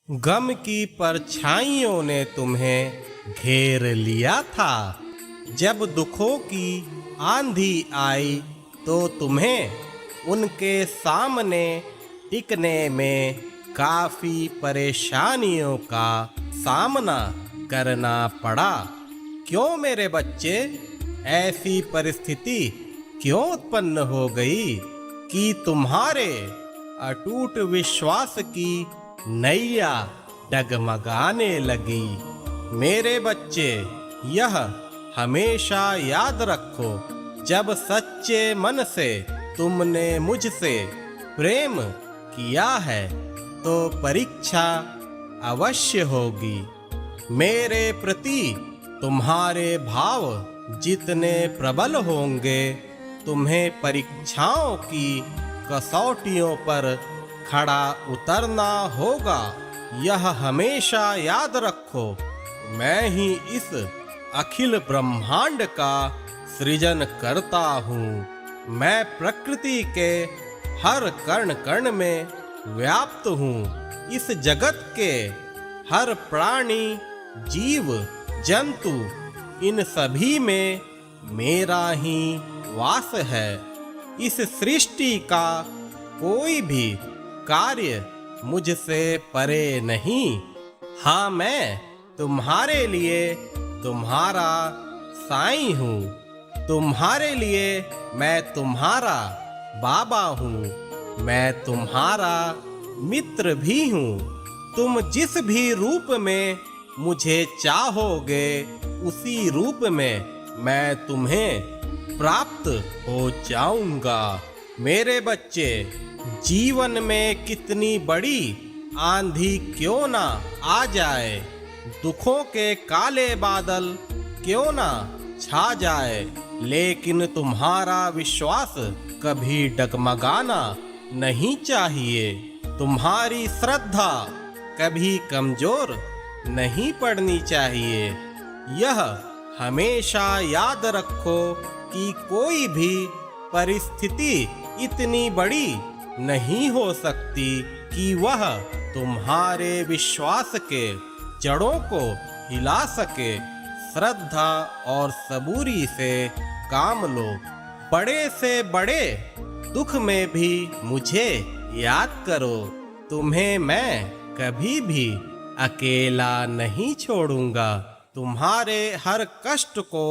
गम की परछाइयों ने तुम्हें घेर लिया था। जब दुखों की आंधी आई तो तुम्हें उनके सामने टिकने में काफी परेशानियों का सामना करना पड़ा। क्यों मेरे बच्चे, ऐसी परिस्थिति क्यों उत्पन्न हो गई कि तुम्हारे अटूट विश्वास की नैया डगमगाने लगी? मेरे बच्चे, यह हमेशा याद रखो, जब सच्चे मन से तुमने मुझसे प्रेम किया है तो परीक्षा अवश्य होगी। मेरे प्रति तुम्हारे भाव जितने प्रबल होंगे, तुम्हें परीक्षाओं की कसौटियों पर खड़ा उतरना होगा। यह हमेशा याद रखो, मैं ही इस अखिल ब्रह्मांड का सृजन करता हूँ। मैं प्रकृति के हर कण कण में व्याप्त हूँ। इस जगत के हर प्राणी, जीव, जंतु, इन सभी में मेरा ही वास है। इस सृष्टि का कोई भी कार्य मुझसे परे नहीं। हाँ, मैं तुम्हारे लिए तुम्हारा साईं हूँ। तुम्हारे लिए मैं तुम्हारा बाबा हूँ। मैं तुम्हारा मित्र भी हूँ। तुम जिस भी रूप में मुझे चाहोगे, उसी रूप में मैं तुम्हें प्राप्त हो जाऊंगा। मेरे बच्चे, जीवन में कितनी बड़ी आंधी क्यों ना आ जाए, दुखों के काले बादल क्यों ना छा जाए, लेकिन तुम्हारा विश्वास कभी डगमगाना नहीं चाहिए। तुम्हारी श्रद्धा कभी कमजोर नहीं पड़नी चाहिए। यह हमेशा याद रखो कि कोई भी परिस्थिति इतनी बड़ी नहीं हो सकती कि वह तुम्हारे विश्वास के जड़ों को हिला सके। श्रद्धा और सबूरी से काम लो। बड़े से बड़े दुख में भी मुझे याद करो। तुम्हें मैं कभी भी अकेला नहीं छोड़ूंगा। तुम्हारे हर कष्ट को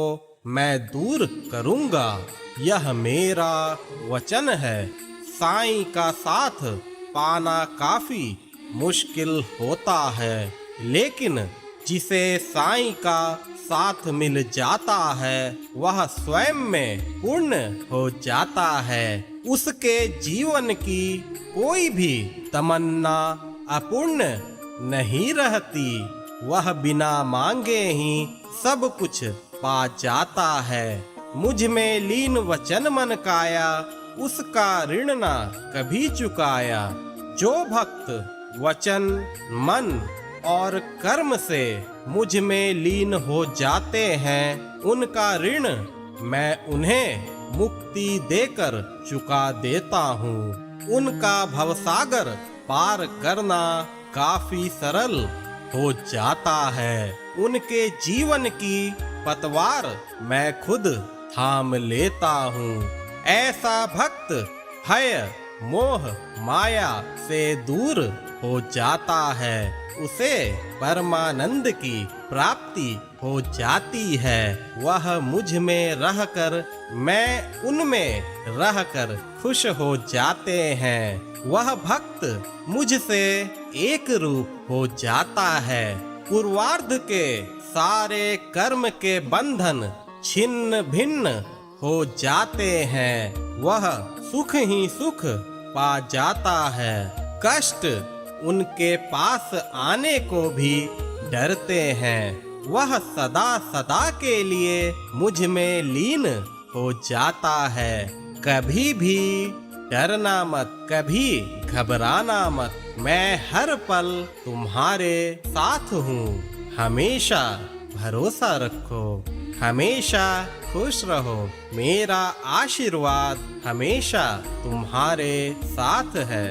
मैं दूर करूंगा। यह मेरा वचन है। साईं का साथ पाना काफी मुश्किल होता है, लेकिन जिसे साईं का साथ मिल जाता है वह स्वयं में पूर्ण हो जाता है। उसके जीवन की कोई भी तमन्ना अपूर्ण नहीं रहती। वह बिना मांगे ही सब कुछ पा जाता है। मुझ में लीन वचन मन काया, उसका ऋण ना कभी चुकाया। जो भक्त वचन, मन और कर्म से मुझ में लीन हो जाते हैं, उनका ऋण मैं उन्हें मुक्ति देकर चुका देता हूँ। उनका भवसागर पार करना काफी सरल हो जाता है। उनके जीवन की पतवार मैं खुद थाम लेता हूँ। ऐसा भक्त भय, मोह, माया से दूर हो जाता है। उसे परमानंद की प्राप्ति हो जाती है। वह मुझ में रहकर, मैं उनमें रहकर खुश हो जाते हैं। वह भक्त मुझसे एक रूप हो जाता है। पूर्वार्ध के सारे कर्म के बंधन छिन्न भिन्न हो जाते हैं। वह सुख ही सुख पा जाता है। कष्ट उनके पास आने को भी डरते हैं। वह सदा सदा के लिए मुझ में लीन हो जाता है। कभी भी डरना मत, कभी घबराना मत। मैं हर पल तुम्हारे साथ हूँ। हमेशा भरोसा रखो, हमेशा खुश रहो। मेरा आशीर्वाद हमेशा तुम्हारे साथ है।